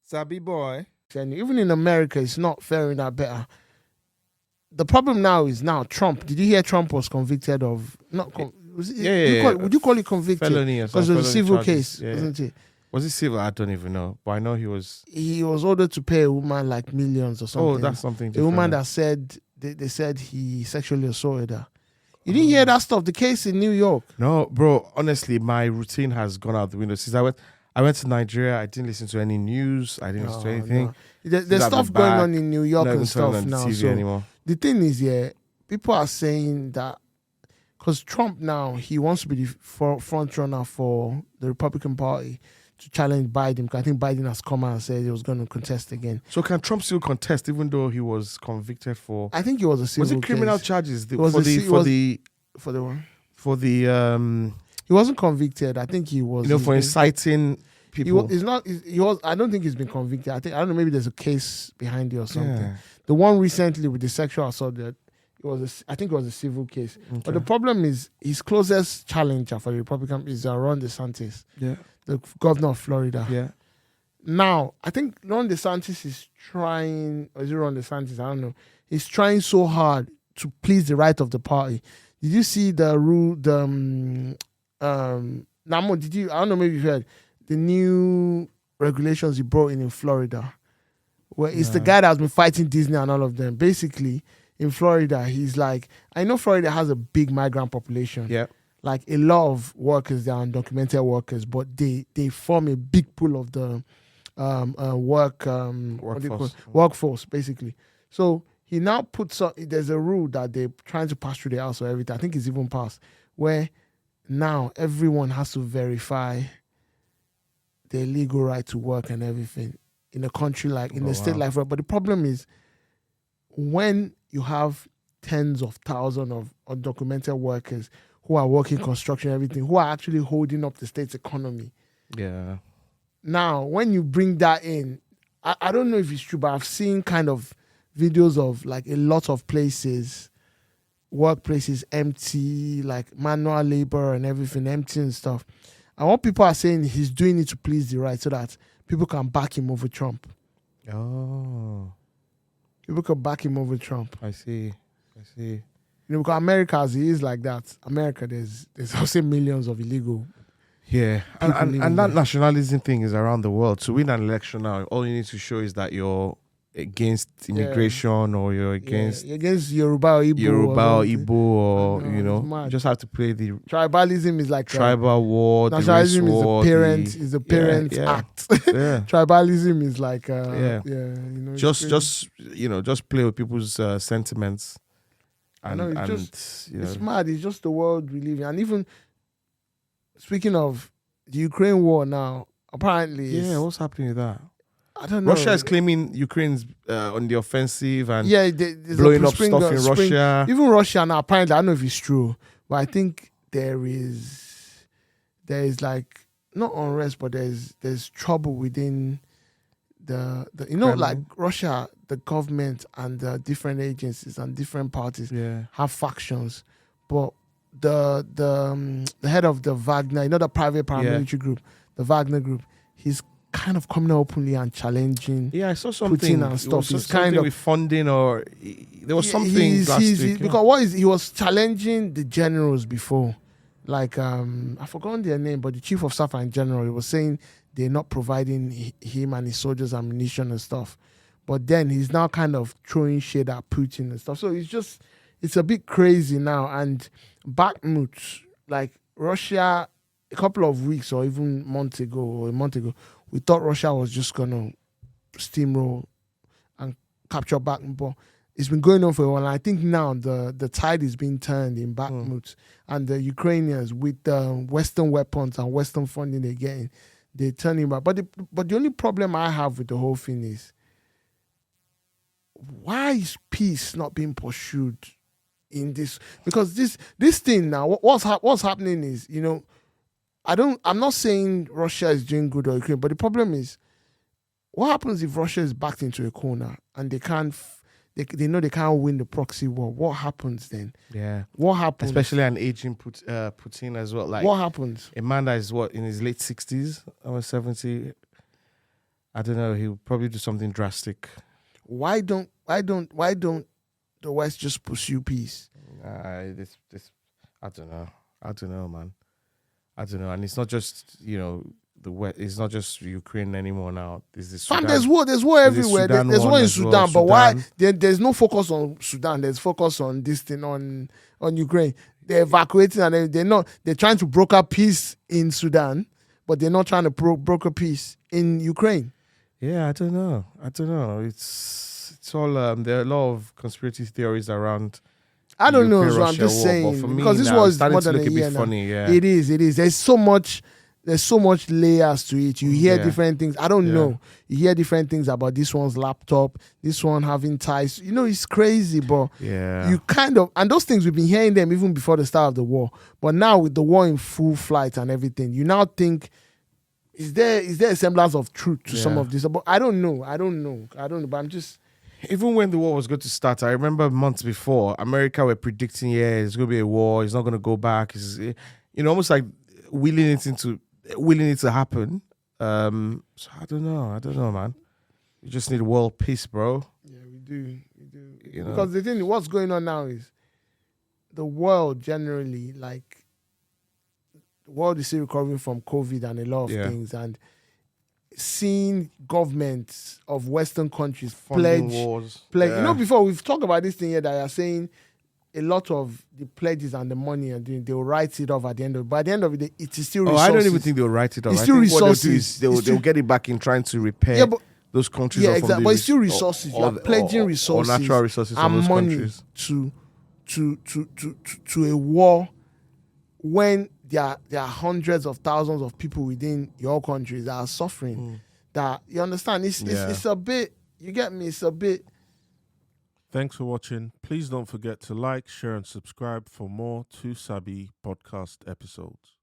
Sabi boy. And even in America, it's not faring that better. The problem now is Trump. Did you hear Trump was convicted of would you call it convicted? Felony or something. Because it was a civil charges. case, wasn't it? Was it civil? I don't even know. But I know he was ordered to pay a woman like millions or something. Oh, that's something different. A woman that said they said he sexually assaulted her. You didn't hear that stuff? The case in New York. No, bro. Honestly, my routine has gone out the window since I went to Nigeria. I didn't listen to any news. I didn't listen to anything. No. There's stuff going on in New York and stuff on now. TV so anymore. The thing is, people are saying that because Trump now, he wants to be the front runner for the Republican Party to challenge Biden. Because I think Biden has come out and said he was going to contest again. So can Trump still contest even though he was convicted for? I think it was a civil. Was it criminal case. charges? For the one. For the He wasn't convicted. I think he was. for inciting people. He was. I don't think he's been convicted. I don't know. Maybe there's a case behind it or something. Yeah. The one recently with the sexual assault, I think it was a civil case. Okay. But the problem is his closest challenger for the Republican is Ron DeSantis, the governor of Florida. Yeah. Now, I think Ron DeSantis is trying, or is it Ron DeSantis? I don't know. He's trying so hard to please the right of the party. Did you see the rule? Namo, did you? I don't know. Maybe you heard the new regulations he brought in Florida, where it's the guy that's been fighting Disney and all of them. Basically, in Florida, he's like, I know Florida has a big migrant population. Yeah. Like a lot of workers, they are undocumented workers, but they form a big pool of the workforce, basically. So he now puts up, there's a rule that they're trying to pass through the house or everything. I think it's even passed, where now everyone has to verify their legal right to work and everything in a country like, in a state like that. But the problem is when you have tens of thousands of undocumented workers who are working construction, everything, who are actually holding up the state's economy. Yeah. Now, when you bring that in, I don't know if it's true, but I've seen kind of videos of like a lot of places, workplaces empty, like manual labor and everything empty and stuff. And what people are saying, he's doing it to please the right so that people can back him over Trump. Oh. People can back him over Trump. I see. Because America, as it is like that, America, there's also millions of illegal. Yeah, and that nationalism thing is around the world. To win an election now, all you need to show is that you're against immigration or you're against Yoruba or Igbo or you just have to play the tribalism is like tribal war. Nationalism the race war, is the parent act. Yeah. Tribalism is like just play with people's sentiments. It's mad. It's just the world we live in. And even speaking of the Ukraine war now, apparently, what's happening with that? I don't know. Russia is claiming Ukraine's on the offensive and blowing up stuff in Russia. Even Russia now, apparently, I don't know if it's true, but I think there is like not unrest, but there's trouble within the Kremlin. like Russia, the government and the different agencies and different parties have factions, but the head of the Wagner, the private paramilitary group, the Wagner group, he's kind of coming openly and challenging. Yeah, I saw something Putin and stuff. He's kind of with funding, or there was something last week. Because he was challenging the generals before, like I've forgotten their name, but the chief of staff and general, he was saying they're not providing him and his soldiers ammunition and stuff. But then he's now kind of throwing shade at Putin and stuff. So it's a bit crazy now. And Bakhmut, like Russia, a couple of weeks or even a month ago, we thought Russia was just going to steamroll and capture Bakhmut. But it's been going on for a while. And I think now the tide is being turned in Bakhmut. And the Ukrainians, with Western weapons and Western funding they're getting, they're turning back. But the only problem I have with the whole thing is, why is peace not being pursued in this? Because this thing now, what's happening is, I'm not saying Russia is doing good or Ukraine, but the problem is, what happens if Russia is backed into a corner and they know they can't win the proxy war? What happens then? Yeah. What happens? Especially an aging Putin as well. Like, what happens? A man that is in his late 60s or 70. I don't know. He'll probably do something drastic. Why don't the West just pursue peace? This I don't know, man. I don't know, and it's not just the West. It's not just Ukraine anymore now. Fam, there's war everywhere. There's war in Sudan, but why? There's no focus on Sudan. There's focus on this thing on Ukraine. They're evacuating and they're trying to broker peace in Sudan, but they're not trying to broker peace in Ukraine. Yeah, I don't know. It's all there are a lot of conspiracy theories around. I don't know, so I'm just saying, because this was more than a year now. Funny, yeah. It is. There's so much layers to it. You hear different things. I don't know. You hear different things about this one's laptop, this one having ties. It's crazy, but you kind of, and those things we've been hearing them even before the start of the war. But now with the war in full flight and everything, you now think, is there a semblance of truth to some of this? But I don't know. But I'm just. Even when the war was going to start, I remember months before, America were predicting, it's going to be a war. It's not going to go back. It's, almost like willing it to happen. So I don't know, man. We just need world peace, bro. Yeah, we do. Because the thing, what's going on now is the world generally, like, the world is still recovering from COVID and a lot of things, and seeing governments of Western countries pledge. Before we've talked about this thing here that are saying a lot of the pledges and the money, and they'll write it off at the end of it. By the end of it, it is still resources. I don't even think they'll write it off. It's still resources. What they'll get it back in trying to repair those countries. Yeah, exactly. But it's still resources. You are pledging resources or natural resources and from those money countries to a war when there are hundreds of thousands of people within your countries that are suffering. That, you understand? It's a bit. You get me? It's a bit. Thanks for watching. Please don't forget to like, share, and subscribe for more 2 Sabi podcast episodes.